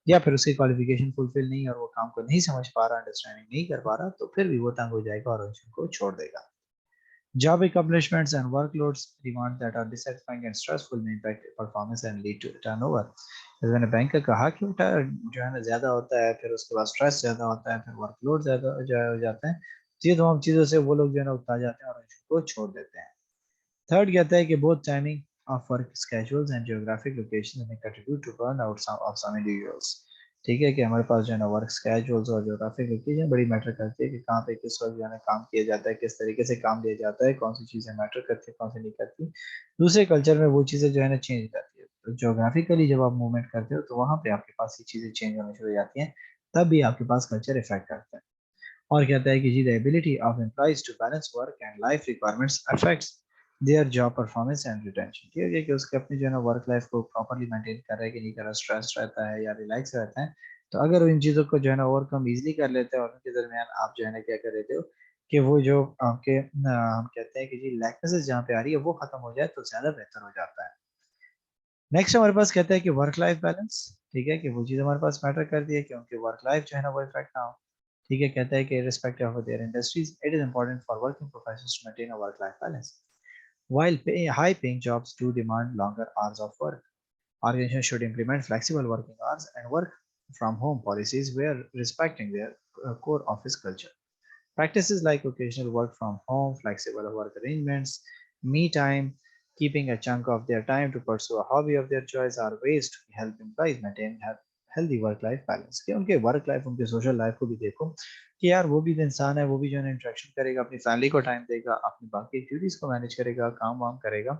या फिर उसकी क्वालिफिकेशन फुलफिल नहीं और वो काम को नहीं समझ पा रहा, अंडरस्टैंडिंग नहीं कर पा रहा, तो फिर भी वो तंग हो जाएगा और ऑर्गेनाइजेशन को छोड़ देगा। Job accomplishments and workloads demand that are dissatisfying and stressful may impact performance and lead to turnover। जैसे मैंने बैंक का कहा कि उनका जो है ना ज़्यादा होता है, फिर उसके बाद स्ट्रेस ज़्यादा होता है, फिर वर्कलोड ज़्यादा जो है हो जाता है। तो ये तमाम चीज़ों से वो लोग जो है ना उगता जाते हैं और इसको छोड़ देते हैं। थर्ड कहता है कि both timing of work schedules and geographic locations may contribute to burnout of some individuals। ठीक है कि हमारे पास जो है ना वर्क स्केजुअल्स और ज्योग्राफिक लोकेशन बड़ी मैटर करती है कि कहाँ पे किस वक्त जो है ना काम किया जाता है, किस तरीके से काम लिया जाता है, कौन सी चीज़ें मैटर करती है, कौन सी नहीं करती। दूसरे कल्चर में वो चीज़ें जो है ना चेंज करती है। तो जोग्राफिकली जब आप मूवमेंट करते हो तो वहाँ पे आपके पास ये चीज़ें चेंज होने शुरू हो जाती हैं, तब भी आपके पास कल्चर इफेक्ट करता है। और कहता है कि जी the ability of employees to balance work and life requirements affects their job performance and retention. ठीक है कि उसके अपनी जो है ना वर्क लाइफ को प्रॉपर्ली मेंटेन कर रहा है कि नहीं कर रहा, स्ट्रेस रहता है या रिलैक्स रहता है। तो अगर वो इन चीज़ों को जो है ना ओवरकम इजीली कर लेते हैं और उनके दरमियान आप जो है ना क्या कर लेते हो कि वो जो आपके हम कहते हैं कि जी लैकनेसेस जहाँ पे आ रही है वो खत्म हो जाए तो ज्यादा बेहतर हो जाता है। नेक्स्ट हमारे पास कहता है कि वर्क लाइफ बैलेंस। ठीक है कि वो चीज़ हमारे पास मैटर करती है क्योंकि वर्क लाइफ जो है ना वो इफेक्ट ना हो। ठीक है कहता है कि irrespective of their industries, it is important for working professionals to maintain a work-life balance. While high-paying jobs do demand longer hours of work, organizations should implement flexible working hours and work from home policies where respecting their core office culture. Practices like occasional work from home, flexible work arrangements, me time, keeping a chunk of their time to pursue a hobby of their choice are ways to help employees maintain health, healthy work life balance, कि उनके work life, उनके social life को भी देखो कि यार वो भी तो इंसान है, वो भी जो है इंटरेक्शन करेगा, अपनी फैमिली को टाइम देगा, अपनी बाकी एक्टिविटीज को मैनेज करेगा, काम वाम करेगा।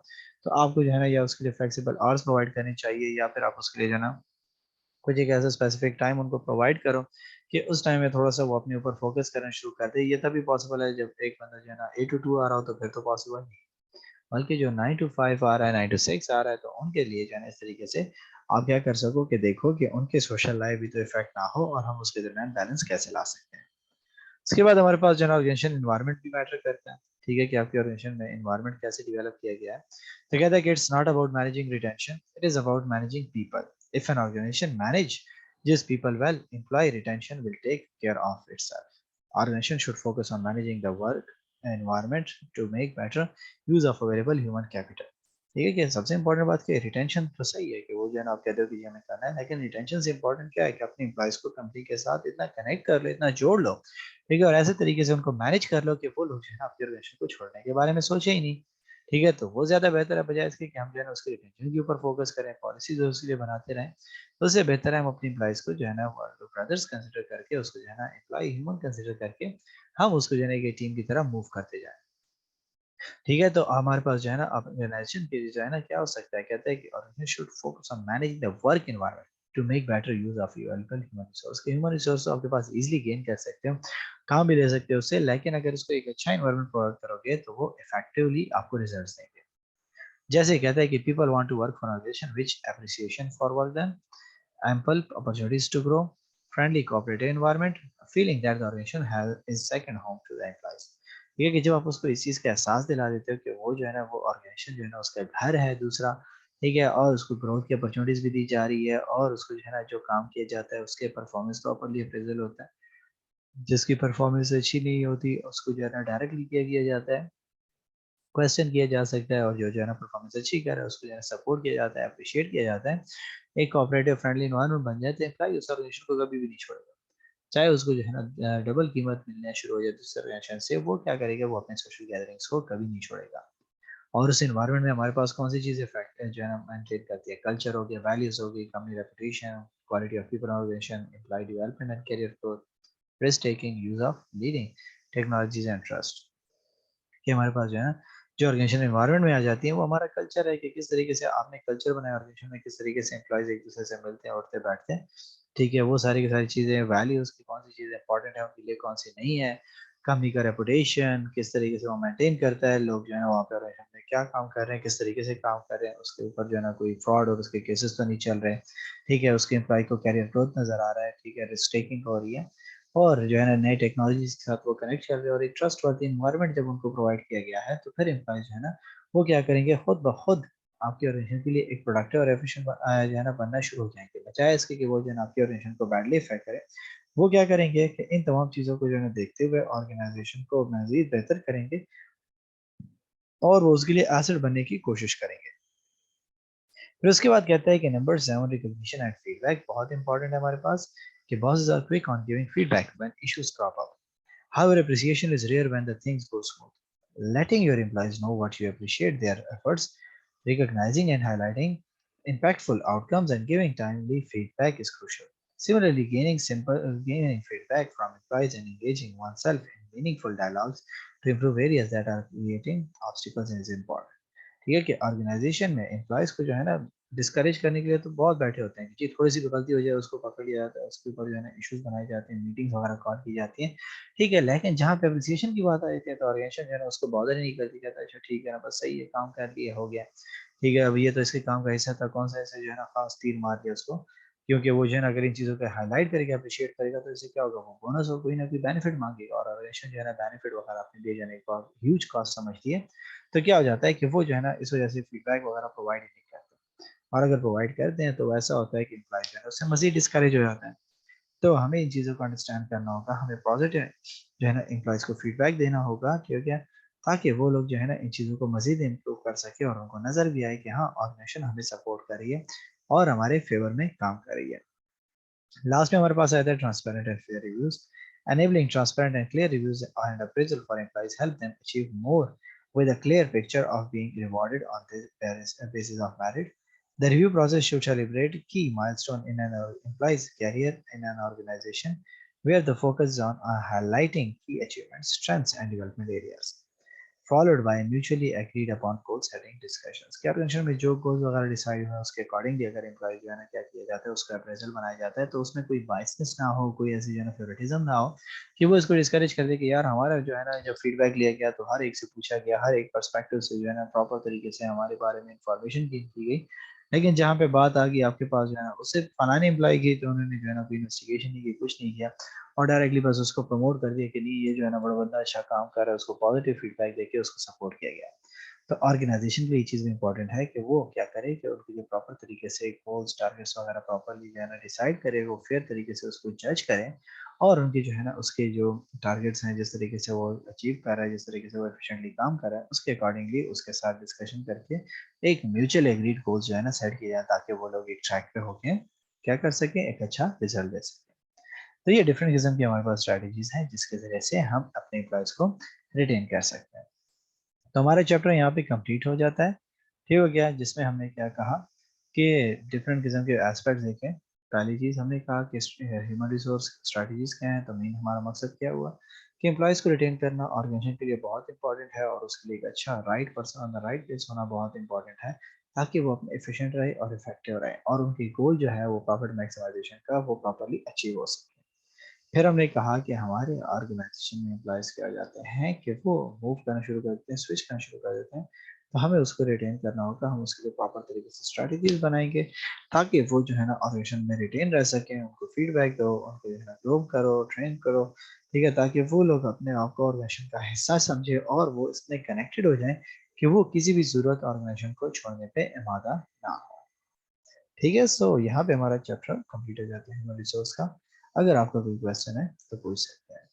तो आपको जो है ना या उसके लिए फ्लेक्सिबल आवर्स प्रोवाइड करनी चाहिए, या फिर आप उसके लिए जो है ना कुछ एक ऐसा स्पेसिफिक टाइम उनको प्रोवाइड करो कि उस टाइम में थोड़ा सा वो अपने ऊपर फोकस करना शुरू कर दे। ये तभी पॉसिबल है जब एक बंदा जो है ना 8 to 2 आ रहा हो, तो फिर तो पॉसिबल नहीं। बल्कि जो 9 to 5 आ रहा है, 9 to 6 आ रहा है, तो उनके लिए जो है ना इस तरीके से आप क्या कर सको कि देखो कि उनके सोशल लाइफ भी तो इफेक्ट ना हो, और हम उसके दरमियान बैलेंस कैसे ला सकते हैं। उसके बाद हमारे पास जो है ऑर्गेनाइजेशन इन्वायरमेंट भी मैटर करता है। ठीक है, कि आपकी ऑर्गेनाइजेशन में इन्वायरमेंट कैसे डेवलप किया गया है। तो कहता है कि it's not about managing retention, it is about managing people. If an organisation manage its people well, employee retention will take care of itself. Organisation should focus on managing the work environment to make better use of available human capital। ठीक है, कि सबसे important बात क्या है, retention तो सही है कि वो जो है ना आप कहते हो कि ये हमें करना है, लेकिन रिटेंशन से इंपॉर्टेंट क्या है कि अपने एम्प्लॉयज को कंपनी के साथ इतना कनेक्ट कर लो, इतना जोड़ लो, ठीक है, और ऐसे तरीके से उनको मैनेज कर लो कि वो लोग जो है ना आपके ऑर्गेनाइजेशन को छोड़ने के बारे में सोचे ही नहीं। ठीक है, तो वो ज्यादा बेहतर है बजाय इसके कि हम जो है ना उसके रिटेंशन के ऊपर फोकस करें, पॉलिसीज उसके लिए बनाते रहें। तो उससे बेहतर है हम अपनी एम्प्लॉयज को जो है ना ब्रदर्स कंसिडर करके, उसको जो है ना एम्प्लॉय ह्यूमन कंसिडर करके हम उसको जो है ना एक टीम की तरह मूव करते जाएं। ठीक है, तो हमारे पास जो है ना ऑर्गेनाइजेशन के लिए जो है ना क्या हो सकता है, कहते हैं कि organization should focus on managing the work environment to make better use of your human resource. के ह्यूमन रिसोर्स तो आपके पास इजीली गेन कर सकते हो, काम भी ले सकते हो उससे, लेकिन अगर उसको एक अच्छा एनवायरनमेंट प्रोवाइड करोगे तो वो इफेक्टिवली आपको रिजल्ट्स देंगे। जैसे कहता है कि people want to work for organization which appreciation for work done, ample opportunities to grow, friendly cooperative environment, feeling that the organization has is second home to the employees। ये है कि जब आप उसको इस चीज़ का एहसास दिला देते हो कि वो जो है ना वो ऑर्गेनाइजेशन जो है ना उसका घर है दूसरा, ठीक है, और उसको ग्रोथ की अपॉर्चुनिटीज भी दी जा रही है, और उसको जो है ना जो काम किया जाता है उसके परफॉर्मेंस प्रॉपरली अप्रेजल होता है। जिसकी परफॉर्मेंस अच्छी नहीं होती उसको जो है ना डायरेक्टली किया किया जाता है, क्वेश्चन किया जा सकता है, और जो है ना परफॉर्मेंस अच्छी कर रहा है उसको जो है सपोर्ट किया जाता है, अप्रिशिएट किया जाता है। एक कोऑपरेटिव फ्रेंडली एनवायरनमेंट बन जाए तो एम्प्लॉय उस ऑर्गेनाइजेशन को कभी भी नहीं छोड़ेगा। चाहे उसको जो है ना डबल कीमत मिलना शुरू हो जाए दूसरे ऑर्गेनाइजेशन से, वो क्या करेगा, वो अपने सोशल गैदरिंग्स को कभी नहीं छोड़ेगा। और उस एनवायरनमेंट में हमारे पास कौन सी चीजें फैक्ट जो है ना मेंटेन करती है, कल्चर हो गया, वैल्यूज हो गई, company reputation, quality of people organization, employee development and career growth, risk taking, use of leading technologies and trust. कि हमारे पास जो है ना जो ऑर्गेनाइजेशन एनवायरनमेंट में आ जाती है, वो हमारा कल्चर है कि किस तरीके से आपने कल्चर बनाया ऑर्गेनाइजेशन में, किस तरीके से एम्प्लॉयज एक दूसरे से मिलते हैं, उठते बैठते हैं। ठीक है, वो सारी की सारी चीजें, वैल्यूज की कौन सी चीजें इंपॉर्टेंट है उनके लिए, कौन सी नहीं है, कंपनी का रेपुटेशन किस तरीके से वो मेंटेन करता है, लोग जो है ना वहाँ पे ऑर्गेनाइजेशन में क्या काम कर रहे हैं, किस तरीके से काम कर रहे हैं, उसके ऊपर जो है ना कोई फ्रॉड और उसके केसेस तो नहीं चल रहे। ठीक है, उसके एम्प्लॉय को कैरियर ग्रोथ नजर आ रहा है, ठीक है, रिस्क टेकिंग हो रही है, और जो है ना नए टेक्नोलॉजीज के साथ वो कनेक्ट कर रहे हैं, और एक ट्रस्ट वर्दी इन्वायरमेंट जब उनको प्रोवाइड किया गया है, तो फिर एम्प्लॉय जो है ना वो क्या करेंगे, खुद ब खुद आपके ऑर्गेनाइजेशन के लिए एक प्रोडक्टिव और एफिशिएंट जो है ना बनना शुरू हो जाएंगे, बचाए इसके कि वो जो है ना आपके ऑर्गेनाइजेशन को बैडली इफेक्ट करे। वो क्या करेंगे कि इन तमाम चीज़ों को जो है ना देखते हुए ऑर्गेनाइजेशन को मजीद बेहतर करेंगे, और वो उसके लिए एसेट बनने की कोशिश करेंगे। फिर उसके बाद कहता है कि नंबर 7, रिकॉग्निशन एंड फीडबैक बहुत इंपॉर्टेंट है हमारे पास, कि bosses are quick on giving feedback when issues crop up. However, appreciation is rare when the things go smooth. Letting your employees know what you appreciate their efforts, recognizing and highlighting impactful outcomes, and giving timely feedback is crucial. Similarly, gaining feedback from employees and engaging oneself in meaningful dialogues to improve areas that are creating obstacles is important. ठीक है, कि organisation में employees को जो है ना discourage करने के लिए तो बहुत बैठे होते हैं कि जी थोड़ी सी भी गलती हो जाए उसको पकड़ लिया जाता है, उसके ऊपर जो है ना इश्यूज बनाए जाते हैं, मीटिंग्स वगैरह कॉल की जाती हैं। ठीक है, लेकिन जहाँ पे अप्रिसिएशन की बात आती है तो ऑर्गेनाइजेशन जो है ना उसको बॉदर ही नहीं करती, कहता है अच्छा ठीक है ना, बस सही है, काम कर लिया, हो गया। ठीक है, अब ये तो इसके काम का हिस्सा था, कौन सा ऐसे जो है ना खास तीर मार दिया उसको, क्योंकि वो जो है ना अगर इन चीज़ों को हाईलाइट करेगा, अप्रिशिएट करेगा, तो इससे क्या होगा, वो बोनस और कोई ना कोई बेनिफिट मांगेगा, और ऑर्गेनाइजेशन जो है ना बेनिफिट वगैरह अपने दिए जाने को ह्यूज कॉस्ट समझती है। तो क्या हो जाता है कि वो जो है ना इस वजह से फीडबैक वगैरह प्रोवाइड ही नहीं करते, और अगर प्रोवाइड करते हैं तो वैसा होता है कि एम्प्लॉय जो है उससे मजीद डिस्करेज हो जाता है। तो हमें इन चीज़ों को अंडरस्टैंड करना होगा, हमें पॉजिटिव जो है ना एम्प्लॉयज़ को फीडबैक देना होगा, क्योंकि ताकि वो लोग जो है ना इन चीज़ों को मजीद इम्प्रूव कर सके, और उनको नज़र भी आए कि हाँ ऑर्गेनाइजेशन हमें सपोर्ट कर रही है और हमारे फेवर में काम कर रही है। लास्ट में हमारे पास आता है transparent and fair reviews. Enabling transparent and clear reviews and appraisal for employees help them achieve more with a clear picture of being rewarded on the basis of merit. The review process should celebrate key milestone in an employee's career in an organization where the focus is on highlighting key achievements, strengths, and development areas. Followed by mutually agreed upon goal setting discussions. Captainship में जो goals वगैरह decide हुए उसके accordingly अगर employ जो है ना क्या किया जाता है उसका अप्रेजल बनाया जाता है तो उसमें कोई बाइसनेस ना हो, कोई ऐसी जो है ना फेवरेटिज्म ना हो कि वो इसको डिस्करेज कर दे कि यार हमारा जो है ना जब फीडबैक लिया गया तो हर एक से पूछा गया, हर एक पर्सपेक्टिव से जो है ना प्रॉपर तरीके से हमारे बारे में इंफॉर्मेशन की गई, लेकिन जहाँ पे बात आ गई आपके पास जो है ना उससे फलाने एम्प्लॉय की तो उन्होंने जो है ना कोई इन्वेस्टिगेशन नहीं की, कुछ नहीं किया और डायरेक्टली बस उसको प्रमोट कर दिया कि नहीं ये जो है ना बड़ा बंदा अच्छा काम कर रहा है, उसको पॉजिटिव फीडबैक देके उसको सपोर्ट किया गया। तो ऑर्गेनाइजेशन के लिए ये चीज़ भी इंपॉर्टेंट है कि वो क्या करे कि उनके जो प्रॉपर तरीके से गोल्स टारगेट्स वगैरह प्रॉपरली जो है ना डिसाइड करे, वो फेयर तरीके से उसको जज करें और उनके जो है ना उसके जो टारगेट्स हैं जिस तरीके से वो अचीव कर रहा है, जिस तरीके से वो एफिशिएंटली काम कर रहा है उसके अकॉर्डिंगली उसके साथ डिस्कशन करके एक म्यूचुअल एग्रीड गोल्स जो है ना सेट किया जाए ताकि वो लोग एक ट्रैक पे होके क्या कर सकें, एक अच्छा रिजल्ट दे सकें। तो ये डिफरेंट किस्म की हमारे पास स्ट्रैटेजीज हैं जिसके जरिए से हम अपने एम्प्लॉयज को रिटेन कर सकते हैं। तो हमारा चैप्टर यहाँ पे कंप्लीट हो जाता है। ठीक हो गया, जिसमें हमने क्या कहा कि डिफरेंट किस्म के एस्पेक्ट देखें। पहली चीज़ हमने कहा कि ह्यूमन रिसोर्स स्ट्रैटेजीज क्या हैं, तो मेन हमारा मकसद क्या हुआ कि एम्प्लॉयज़ को रिटेन करना ऑर्गेनाइजेशन के लिए बहुत इंपॉर्टेंट है और उसके लिए एक अच्छा right person on the right place होना बहुत इंपॉर्टेंट है ताकि वो अपने एफिशिएंट रहे और इफेक्टिव रहे और उनकी गोल जो है वो प्रॉफिट मैक्सिमाइजेशन का वो प्रॉपरली अचीव हो सके। फिर हमने कहा कि हमारे ऑर्गेनाइजेशन में एम्प्लॉयज़ क्या हो जाते हैं कि वो मूव करना शुरू कर देते हैं, स्विच करना शुरू कर देते हैं। तो हमें उसको रिटेन करना होगा, हम उसके लिए प्रॉपर तरीके से स्ट्रैटेजीज़ बनाएँगे ताकि वो जो है ना ऑर्गेनाइजेशन में रिटेन रह सकें, उनको फीडबैक दो, उनको जो है ना ग्रूम करो, ट्रेन करो, ठीक है? ताकि वो लोग अपने आप को ऑर्गेनाइजेशन का हिस्सा समझें और वो इतने कनेक्टेड हो जाएँ कि वो किसी भी ज़रूरत ऑर्गेनाइजेशन को छोड़ने पे आमादा ना हो। ठीक है, सो यहाँ पे हमारा चैप्टर कंप्लीट हो जाता है ह्यूमन रिसोर्स का। अगर आपका कोई क्वेश्चन है तो पूछ सकते हैं।